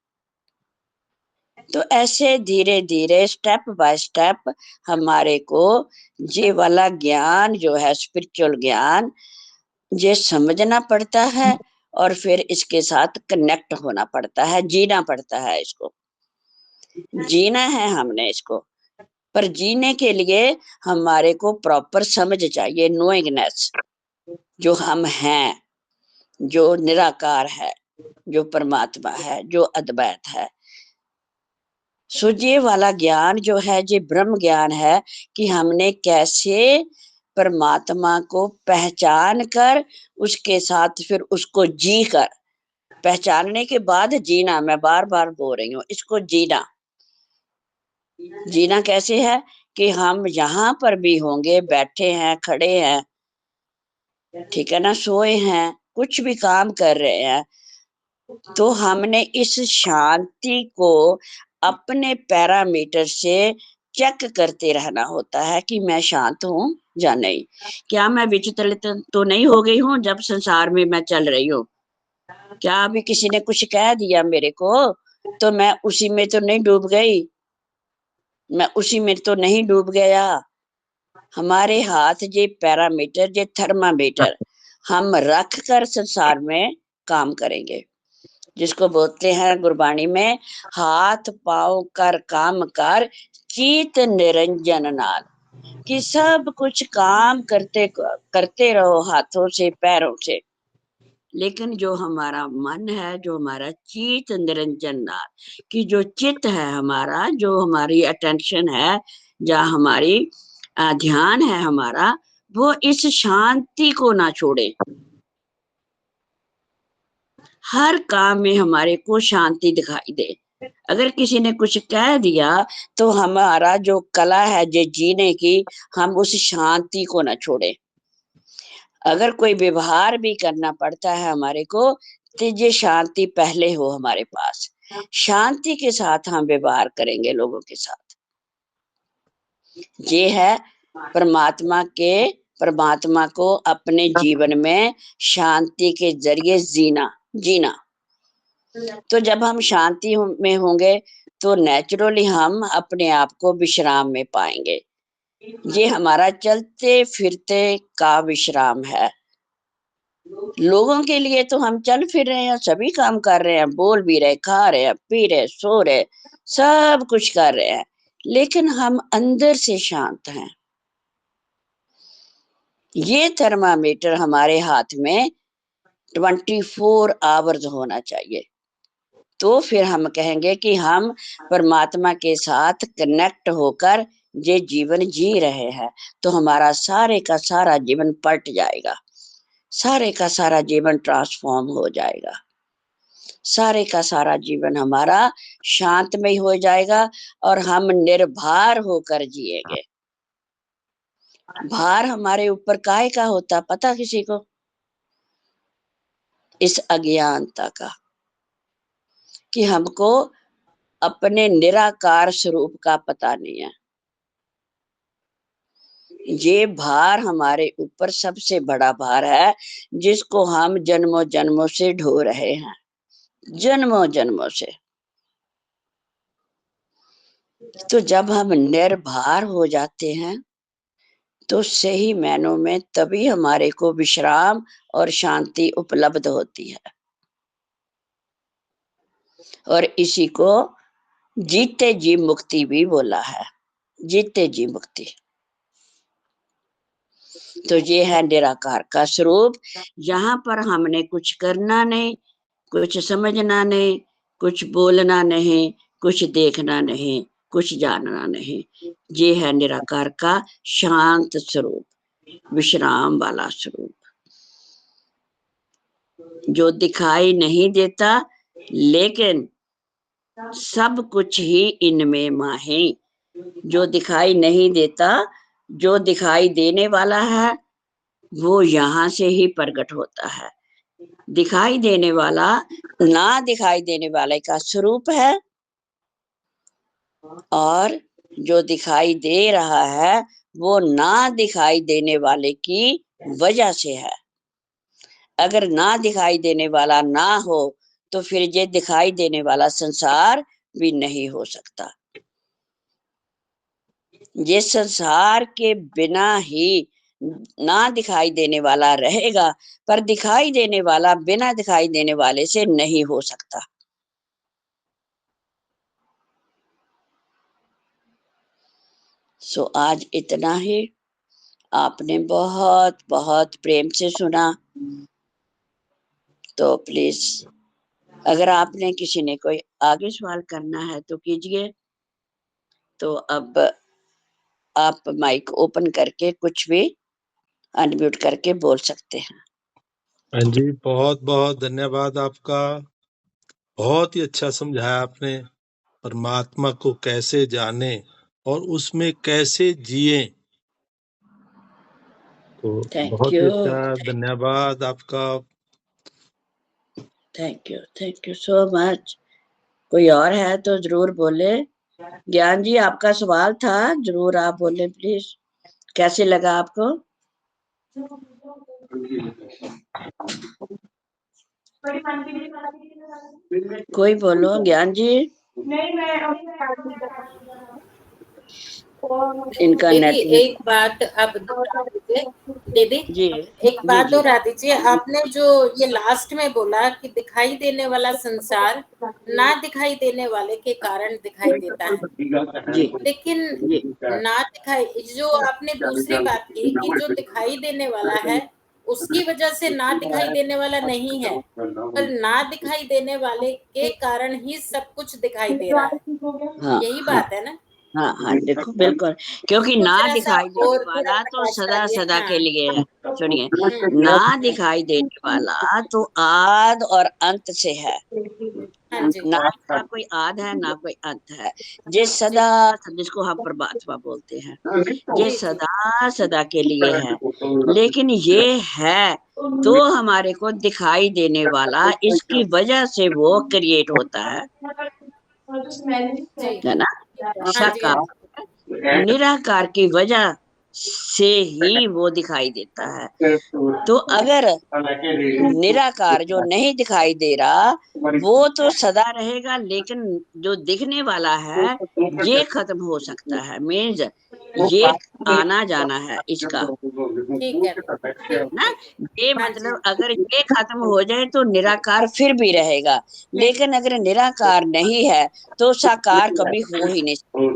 A: तो ऐसे धीरे धीरे स्टेप बाय स्टेप हमारे को ये वाला ज्ञान जो है, स्पिरिचुअल ज्ञान, ये समझना पड़ता है और फिर इसके साथ कनेक्ट होना पड़ता है, जीना पड़ता है इसको। जीना है हमने इसको, पर जीने के लिए हमारे को प्रॉपर समझ चाहिए, नोइंगनेस, जो हम हैं, जो निराकार है, जो परमात्मा है, जो अद्वैत है। सो ये वाला ज्ञान जो है, ये ब्रह्म ज्ञान है कि हमने कैसे परमात्मा को पहचान कर उसके साथ फिर उसको जी कर, पहचानने के बाद जीना, मैं बार बार बोल रही हूँ इसको, जीना। जीना कैसे है कि हम यहाँ पर भी होंगे, बैठे हैं, खड़े हैं, ठीक है ना, सोए हैं, कुछ भी काम कर रहे हैं, तो हमने इस शांति को अपने पैरामीटर से चेक करते रहना होता है कि मैं शांत हूँ या नहीं। क्या मैं विचलित तो नहीं हो गई हूँ जब संसार में मैं चल रही हूँ? क्या अभी किसी ने कुछ कह दिया मेरे को तो मैं उसी में तो नहीं डूब गई, मैं उसी में तो नहीं डूब गया। हमारे हाथ ये पैरामीटर, ये थर्मामीटर हम रख कर संसार में काम करेंगे, जिसको बोलते हैं गुरबाणी में, हाथ पाँव कर काम कर चीत निरंजन नाल, कि सब कुछ काम करते रहो हाथों से, पैरों से, लेकिन जो हमारा मन है, जो हमारा चित निरंजन नाल, कि जो चित्त है हमारा, जो हमारी अटेंशन है, जहाँ हमारी ध्यान है हमारा, वो इस शांति को ना छोड़े। हर काम में हमारे को शांति दिखाई दे। अगर किसी ने कुछ कह दिया तो हमारा जो कला है जो जीने की, हम उस शांति को ना छोड़े। अगर कोई व्यवहार भी करना पड़ता है हमारे को, तो ये शांति पहले हो हमारे पास, शांति के साथ हम व्यवहार करेंगे लोगों के साथ। ये है परमात्मा को अपने जीवन में शांति के जरिए जीना। तो जब हम शांति में होंगे तो नेचुरली हम अपने आप को विश्राम में पाएंगे। ये हमारा चलते फिरते का विश्राम है। लोगों के लिए तो हम चल फिर रहे हैं, सभी काम कर रहे हैं, बोल भी रहे, खा रहे हैं, पी रहे, सो रहे, सब कुछ कर रहे हैं, लेकिन हम अंदर से शांत हैं। ये थर्मामीटर हमारे हाथ में 24 आवर्स होना चाहिए। तो फिर हम कहेंगे कि हम परमात्मा के साथ कनेक्ट होकर ये जीवन जी रहे हैं। तो हमारा सारे का सारा जीवन पलट जाएगा, सारे का सारा जीवन ट्रांसफॉर्म हो जाएगा, सारे का सारा जीवन हमारा शांतमय हो जाएगा और हम निर्भर होकर जिएंगे। भार हमारे ऊपर काहे का होता पता किसी को? इस अज्ञानता का, कि हमको अपने निराकार स्वरूप का पता नहीं है। ये भार हमारे ऊपर सबसे बड़ा भार है, जिसको हम जन्मों जन्मों से ढो रहे हैं, जन्मों जन्मों से। तो जब हम निर्भर हो जाते हैं तो सही मायनों में तभी हमारे को विश्राम और शांति उपलब्ध होती है। और इसी को जीते जी मुक्ति भी बोला है, जीते जी मुक्ति। तो ये है निराकार का स्वरूप। यहाँ पर हमने कुछ करना नहीं, कुछ समझना नहीं, कुछ बोलना नहीं, कुछ देखना नहीं, कुछ जानना नहीं। ये है निराकार का शांत स्वरूप, विश्राम वाला स्वरूप, जो दिखाई नहीं देता लेकिन सब कुछ ही इनमें माहे। जो दिखाई नहीं देता, जो दिखाई देने वाला है वो यहाँ से ही प्रकट होता है। दिखाई देने वाला ना दिखाई देने वाले का स्वरूप है, और जो दिखाई दे रहा है वो ना दिखाई देने वाले की वजह से है। अगर ना दिखाई देने वाला ना हो तो फिर ये दिखाई देने वाला संसार भी नहीं हो सकता। ये संसार के बिना ही ना दिखाई देने वाला रहेगा, पर दिखाई देने वाला बिना दिखाई देने वाले से नहीं हो सकता। सो आज इतना ही। आपने बहुत बहुत प्रेम से सुना, तो प्लीज अगर आपने किसी ने कोई आगे सवाल करना है तो कीजिए। तो अब आप माइक ओपन करके कुछ भी अनम्यूट करके बोल सकते हैं।
B: हाँ जी, बहुत बहुत धन्यवाद आपका। बहुत ही अच्छा समझाया आपने, परमात्मा को कैसे जाने और उसमें कैसे जिए। तो
A: थैंक
B: बहुत ही
A: यू,
B: अच्छा, धन्यवाद आपका।
A: Thank you so much. कोई और है तो जरूर बोले। ज्ञान जी, आपका सवाल था, जरूर आप बोले प्लीज। कैसे लगा आपको? कोई बोलो ज्ञान जी। इनका
C: दीदी
A: नेट
C: एक बात आप दोहरा दीजिए। दीदी
A: जी
C: एक बात
A: जी
C: दोहरा दीजिए। आपने जो ये लास्ट में बोला कि दिखाई देने वाला संसार ना दिखाई देने वाले के कारण दिखाई देता है,
A: जी
C: लेकिन
A: जी
C: ना दिखाई, जो आपने दूसरी बात की कि जो दिखाई देने वाला है उसकी वजह से ना दिखाई देने वाला नहीं है, पर ना दिखाई देने वाले के कारण ही सब कुछ दिखाई दे रहा है।
A: हाँ
C: यही
A: हाँ
C: बात है ना?
A: हाँ हाँ, देखो बिल्कुल, क्योंकि
C: इसको
A: ना
C: जरा सा
A: दिखाई देने
C: और थोड़ा
A: वाला तो
C: प्रकाश
A: सदा
C: डालिए।
A: सदा के
C: हाँ।
A: लिए है। सुनिए,
C: हम्म।
A: ना दिखाई देने वाला तो आद और अंत से है।
C: हाँ जी
A: ना इसका कोई आद है ना कोई अंत है। ये
C: जी
A: सदा, जिसको हम परमात्मा बोलते हैं, ये
C: जी जी
A: सदा सदा के लिए है। लेकिन ये है तो हमारे को दिखाई देने वाला, इसकी वजह से वो क्रिएट होता
C: जी।
A: है ना।
C: हाँ जी हाँ जी।
A: साकार निराकार की वजह से ही वो दिखाई देता है। तो अगर निराकार जो नहीं दिखाई दे रहा वो तो सदा रहेगा, लेकिन जो दिखने वाला है ये खत्म हो सकता है। मीन्स ये आना जाना है इसका,
C: ठीक है ठीक।
A: ना। ये
C: हाँ जी
A: मतलब अगर ये खत्म हो जाए तो निराकार फिर भी रहेगा, लेकिन अगर निराकार नहीं है तो साकार कभी हो ही नहीं सकता,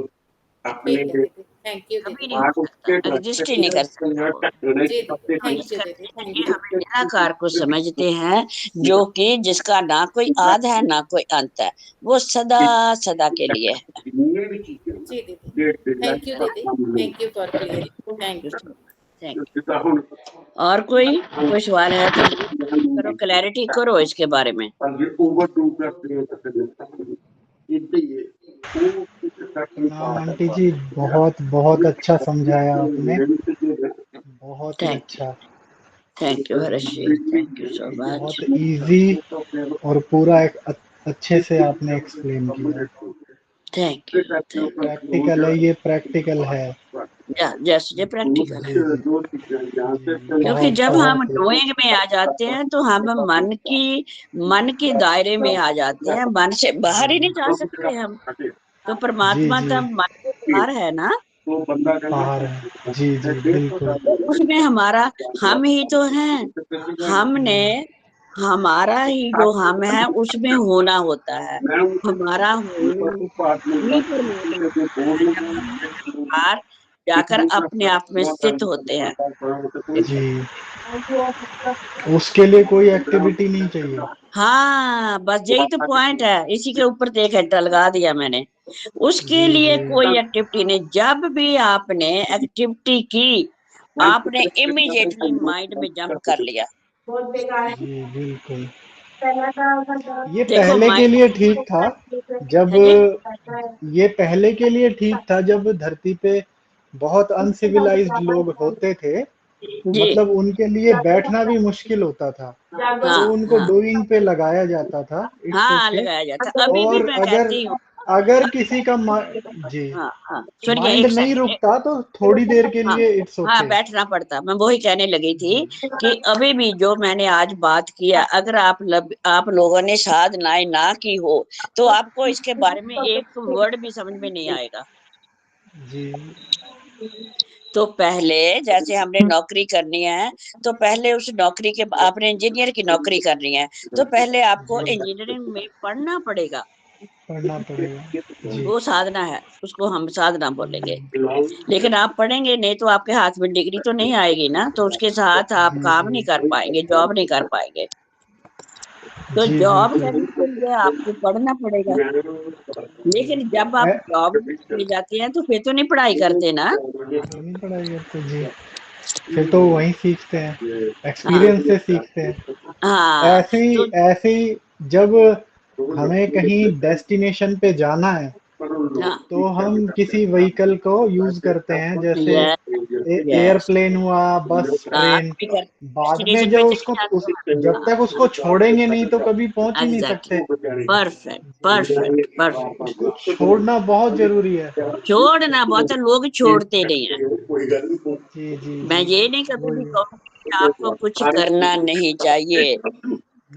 C: ठीक है दीदी। थैंक यू
A: कभी
C: दीदी।
A: नहीं हो सकता, एग्जिस्ट ही नहीं कर सकता वो।
C: जी दीदी
A: तो
C: थैंक
A: इस
C: यू दीदी।
A: करके
C: थैंक
A: ये
C: यू।
A: हमें निराकार को समझते हैं, जो कि जिसका ना कोई आद है ना कोई अंत है, वो सदा सदा के लिए है।
C: जी दीदी थैंक यू दीदी। Thank you for clearing. Thank you.
A: Thank you. और कोई सवाल है तो करो, क्लैरिटी करो इसके बारे में।
D: प्रणाम आंटी जी, बहुत बहुत अच्छा समझाया आपने, बहुत ही
A: थैंक
D: अच्छा,
A: thank you Harsh ji, thank you so much.
D: बहुत इजी और पूरा एक अच्छे से आपने एक्सप्लेन किया।
A: Thank you.
D: प्रैक्टिकल है, ये प्रैक्टिकल है।
A: जैसे ये प्रैक्टिकल है,
D: जी जी जी,
A: क्योंकि
D: बहुत
A: जब हम
D: बहुत
A: डूइंग में आ जाते हैं तो हम मन के दायरे में आ जाते हैं, मन से बाहर ही नहीं जा सकते हम। तो
D: जी
A: परमात्मा
D: जी,
A: तो मन के बाहर है ना,
D: बाहर है, जी जी बिल्कुल।
A: तो उसमें हमारा हम ही तो हैं। हमने हमारा ही जो हम है उसमें होना होता है, हमारा होना ही प्रमोट होता है जब हम बाहर जाकर अपने आप में स्थित होते हैं। देखो,
D: जी उसके लिए कोई एक्टिविटी नहीं चाहिए।
A: हाँ, बस यही तो पॉइंट है, इसी के ऊपर तो एक घंटा लगा दिया मैंने। उसके
D: जी
A: लिए
D: जी
A: कोई एक्टिविटी नहीं, जब भी आपने एक्टिविटी की, आपने इमीडिएटली माइंड में जंप कर लिया।
D: जी बिल्कुल। ये
A: देखो
D: पहले के लिए
A: माइंड
D: ठीक था, जब
A: है जी।
D: ये पहले के लिए ठीक था जब धरती पे बहुत अनसिविलाइज्ड लोग होते थे,
A: जी
D: मतलब उनके लिए बैठना भी मुश्किल होता था, तो
A: हाँ
D: उनको
A: हाँ
D: डूइंग पे लगाया जाता था, इट्स
A: हाँ,
D: ओके।
A: लगाया जाता, अभी भी
D: और
A: मैं
D: अगर
A: कहती हूँ।
D: अगर किसी का जी
A: हाँ हाँ, सुनिए
D: माइंड
A: एक
D: नहीं
A: सेकंड।
D: रुकता तो थोड़ी देर के
A: हाँ
D: लिए इट्स
A: हाँ,
D: ओके।
A: बैठना पड़ता, मैं वही कहने लगी थी
D: जी
A: कि अभी भी जो मैंने आज बात किया, अगर आप लोगों ने साधनाएं ना की हो, तो आपको इसके बारे में एक वर्ड भी समझ में नहीं आएगा।
D: जी
A: तो पहले जैसे हमने नौकरी करनी है, तो पहले उस नौकरी के, आपने इंजीनियर की नौकरी करनी है, तो पहले आपको
D: जी
A: इंजीनियरिंग में पढ़ना पड़ेगा।
D: पढ़ना पड़ेगा। जी
A: वो साधना है, उसको हम साधना बोलेंगे।
D: जी
A: लेकिन आप पढ़ेंगे नहीं तो आपके हाथ में डिग्री तो नहीं आएगी ना, तो उसके साथ आप
D: जी
A: काम
D: जी
A: नहीं कर पाएंगे, जॉब नहीं कर पाएंगे। तो
D: जी
A: जॉब
D: बिल्कुल।
A: करने के लिए आपको पढ़ना पड़ेगा। लेकिन जब आप
D: ए-
A: जॉब में चले जाते हैं तो फिर तो नहीं पढ़ाई करते ना।
D: तो नहीं पढ़ाई करते जी, फिर तो वहीं सीखते हैं,
A: हाँ
D: एक्सपीरियंस से सीखते हैं।
A: हाँ। तो
D: ऐसे ही जब हमें कहीं डेस्टिनेशन पे जाना है,
A: हाँ,
D: तो हम किसी व्हीकल को यूज करते हैं, जैसे
A: यस यस,
D: एयरप्लेन हुआ, बस,
A: हाँ
D: ट्रेन।
A: भी कर,
D: बाद में
A: डेस्टिनेशन
D: जब
A: पे चले
D: उसको
A: जाते
D: जब
A: हैं।
D: तक उसको छोड़ेंगे नहीं तो कभी पहुंच ही नहीं
A: एग्जैक्टली,
D: सकते।
A: परफेक्ट
D: जी
A: परफेक्ट परफेक्ट।
D: उसको छोड़ना बहुत जरूरी है।
A: छोड़ना बहुत है, लोग छोड़ते नहीं है।
D: जी जी
A: मैं
D: जी
A: ये नहीं कभी भी
D: वही है।
A: कहूंगी कि आपको कुछ करना नहीं चाहिए।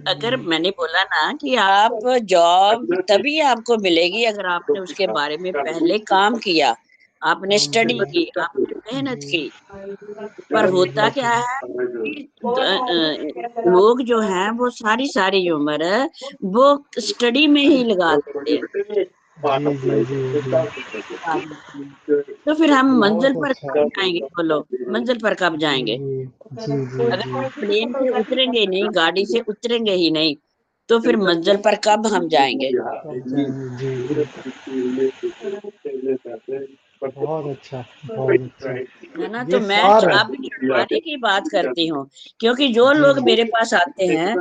A: अगर
D: जी
A: मैंने बोला ना कि आप, जॉब तभी आपको मिलेगी अगर आपने उसके बारे में पहले काम किया, आपने
D: काम
A: स्टडी
D: किया।
A: की, आपने मेहनत
D: जी
A: की। पर
D: जी
A: होता क्या
D: बिल्कुल।
A: है कि लोग जो हैं वो सारी सारी उम्र वो स्टडी में ही लगा देते हैं।
D: जी जी जी जी
A: तो फिर हम मंजिल
D: बहुत
A: पर
D: अच्छा।
A: कब जाएंगे, बोलो, मंजिल पर कब
D: जी
A: जाएंगे?
D: जी जी जी
A: अगर
D: जी
A: प्लेन से उतरेंगे ही नहीं, गाड़ी से उतरेंगे ही नहीं, तो फिर मंजिल पर कब हम जाएंगे?
D: कब जाएंगे। जी जी बहुत अच्छा बहुत अच्छा।
A: है ना? तो
D: ये
A: मैं
D: सार है।
A: अभी छुड़वाने की बात करती हूँ, क्योंकि जो
D: जी
A: लोग मेरे पास आते हैं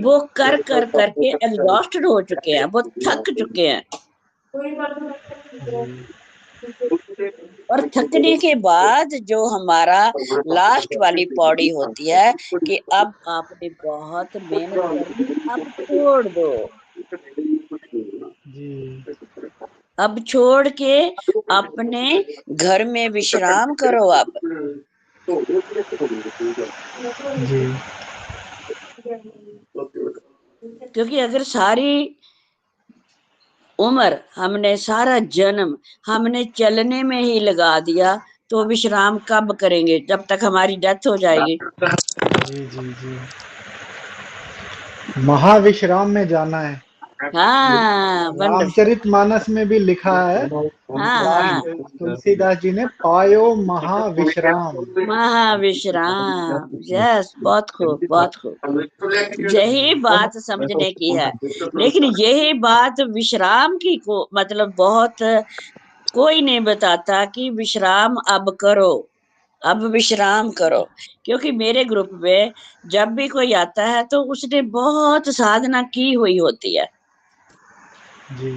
A: वो कर कर करके एग्जॉस्टेड हो चुके हैं, वो थक चुके हैं।
D: जी
A: और थकने के बाद जो हमारा लास्ट वाली पौड़ी होती है कि अब आपने बहुत मेहनत कर ली, अब छोड़ दो।
D: जी
A: अब छोड़ के अपने घर में विश्राम करो अब।
D: जी
A: क्योंकि अगर सारी उम्र, हमने सारा जन्म हमने चलने में ही लगा दिया, तो विश्राम कब करेंगे? जब तक हमारी डेथ हो जाएगी।
D: जी जी जी महाविश्राम में जाना है।
A: हाँ, वंडरफुल।
D: रामचरितमानस में भी लिखा है,
A: हाँ हाँ,
D: तुलसीदास जी ने पायो महाविश्राम।
A: महाविश्राम, यस, बहुत खूब बहुत खूब। यही बात समझने की है। लेकिन यही बात विश्राम की को मतलब बहुत कोई नहीं बताता कि विश्राम अब करो, अब विश्राम करो। क्योंकि मेरे ग्रुप में जब भी कोई आता है तो उसने बहुत साधना की हुई होती है।
D: जी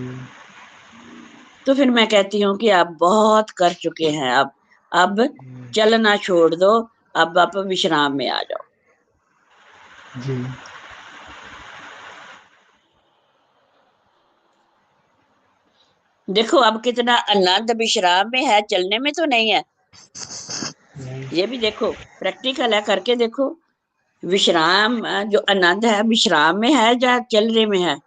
A: तो फिर मैं कहती हूँ कि आप बहुत कर चुके हैं, अब चलना छोड़ दो, अब आप विश्राम में आ जाओ।
D: जी
A: देखो अब कितना आनंद विश्राम में है, चलने में तो नहीं है।
D: नहीं
A: ये भी देखो, प्रैक्टिकल है, करके देखो। विश्राम जो आनंद है विश्राम में है या चलने में है?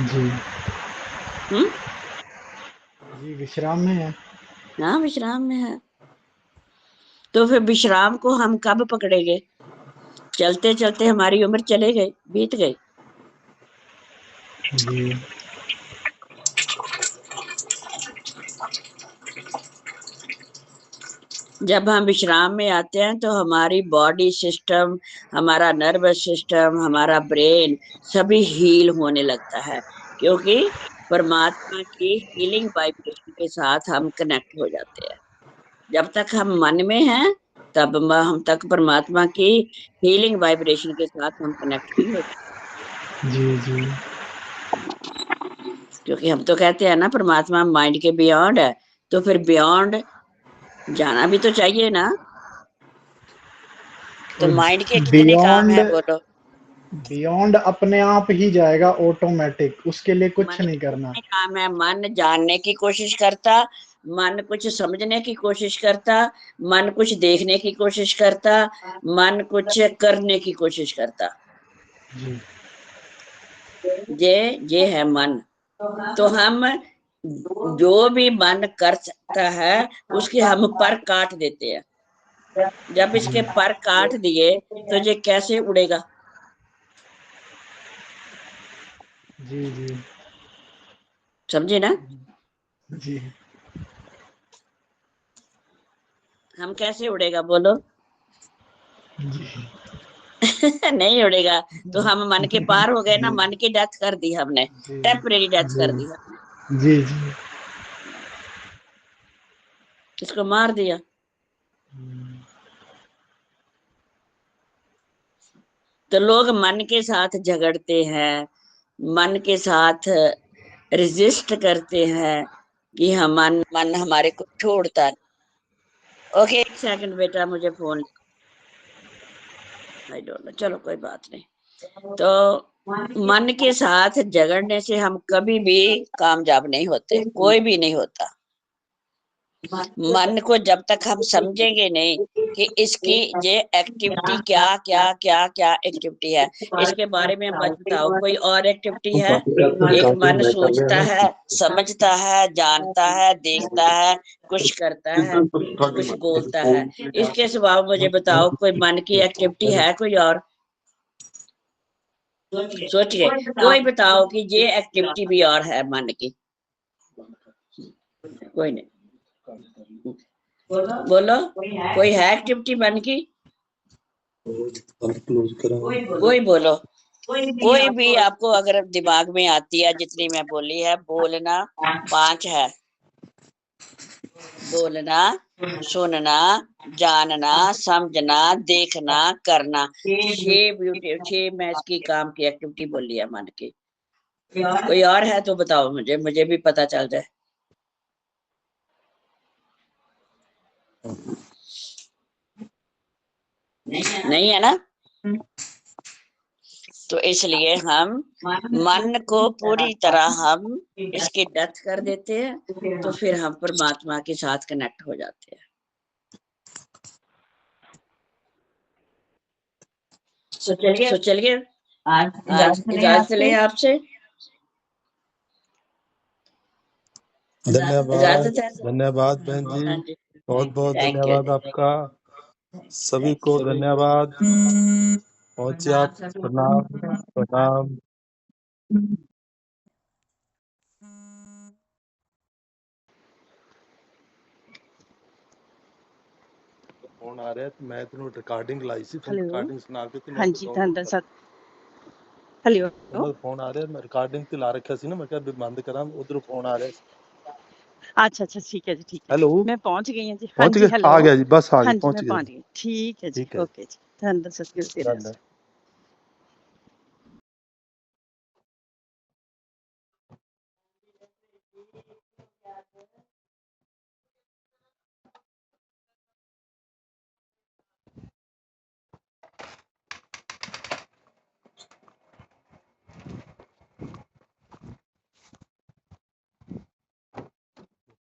D: जी
A: हम्म,
D: जी विश्राम में है।
A: हाँ विश्राम में है। तो फिर विश्राम को हम कब पकड़ेंगे? चलते चलते हमारी उम्र चले गई, बीत गई।
D: जी
A: जब हम विश्राम में आते हैं तो हमारी बॉडी सिस्टम, हमारा नर्वस सिस्टम, हमारा ब्रेन सभी हील होने लगता है, क्योंकि परमात्मा की हीलिंग वाइब्रेशन के साथ हम कनेक्ट हो जाते हैं। जब तक हम मन में हैं तब हम तक परमात्मा की हीलिंग वाइब्रेशन के साथ हम कनेक्ट नहीं होते,
D: जी जी
A: क्योंकि हम तो कहते हैं ना परमात्मा माइंड के बियॉन्ड है, तो फिर बियॉन्ड जाना भी तो चाहिए ना। तो माइंड के कितने काम
D: बियॉन्ड
A: है बोलो?
D: बियॉन्ड अपने आप ही जाएगा ऑटोमेटिक, उसके लिए कुछ
A: मन
D: नहीं
A: के
D: करना।
A: कितने काम है? मन जानने की कोशिश करता, मन कुछ समझने की कोशिश करता, मन कुछ देखने की कोशिश करता, मन कुछ करने की कोशिश करता।
D: जी
A: ये है मन। तो हम जो भी मन कर सकता है उसके हम पर काट देते हैं। जब इसके पर काट दिए तो ये कैसे उड़ेगा?
D: जी जी
A: समझे ना?
D: जी
A: हम कैसे उड़ेगा बोलो?
D: जी
A: नहीं उड़ेगा। तो हम मन के पार हो गए ना, मन की डेथ कर दी हमने,
D: जी
A: टेम्परेरी डेथ कर
D: जी
A: दी हमने,
D: जी जी
A: इसको मार दिया। तो लोग मन के साथ झगड़ते हैं, मन के साथ रेजिस्ट करते हैं कि हम मन हमारे को छोड़ता है। ओके, एक सेकंड बेटा, मुझे फोन, आई डोंट नो, चलो कोई बात नहीं। तो मन के साथ झगड़ने से हम कभी भी कामयाब नहीं होते, कोई भी नहीं होता। मन को जब तक हम समझेंगे नहीं कि इसकी ये एक्टिविटी क्या क्या क्या क्या एक्टिविटी है, इसके बारे में मत बताओ। कोई और एक्टिविटी है? एक मन सोचता है, समझता है, जानता है, देखता है, कुछ करता है, कुछ बोलता है। इसके सिवा मुझे बताओ कोई मन की एक्टिविटी है कोई और? सोचिए, कोई बताओ कि ये एक्टिविटी भी और है मन की। कोई नहीं, बोलो कोई है एक्टिविटी मन की? कोई बोलो, कोई भी आपको अगर दिमाग में आती है, जितनी मैं बोली है। बोलना 5 है, बोलना, सुनना, जानना, समझना, देखना, करना। 6 मैं इसकी काम की एक्टिविटी बोली है मन की। कोई और है तो बताओ मुझे, मुझे भी पता चल जाए। नहीं है ना? तो इसलिए हम मन को पूरी तरह हम इसकी डेथ कर देते हैं, तो फिर हम परमात्मा के साथ कनेक्ट हो जाते हैं। तो चलिए आज इजाजत लें आपसे।
B: धन्यवाद,
A: इजाजत है।
B: धन्यवाद बहन जी,
A: हाँ जी,
B: बहुत बहुत
A: थैंक यू।
B: धन्यवाद आपका। सभी को धन्यवाद। पहुंचे आप, प्रणाम प्रणाम। फोन आ रहा है तो मैं तेन रिकॉर्डिंग लाई सी, तुम रिकॉर्डिंग सुना के
E: हाँ जी धन सर। हेलो
B: फोन आ रहा है, मैं रिकॉर्डिंग ते ला रखा सी ना, मैं क्या बंद करा, उधर फोन आ रहा है।
E: अच्छा अच्छा ठीक है जी, ठीक है।
B: हेलो,
E: मैं पहुंच गई हूँ जी। हाँ
B: पहुंच
E: जी,
B: गए?
E: हेलो।
B: आ गया जी, बस आ
E: हाँ
B: गए,
E: जी मैं
B: पहुंच
E: पहुंच
B: गए।
E: गई। ठीक है जी,
B: ठीक है।
E: ओके जी। धन सर।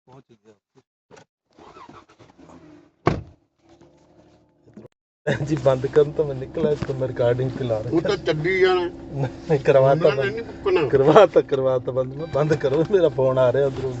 B: पहुंच गया जी। बंद कर तो मैं निकला, तो मैं रिकॉर्डिंग पे ला रहा हूं। तो चड्डी जाना नहीं, करवाता बंद, करवाता बंद करो, मेरा फोन आ रहा है उधरों।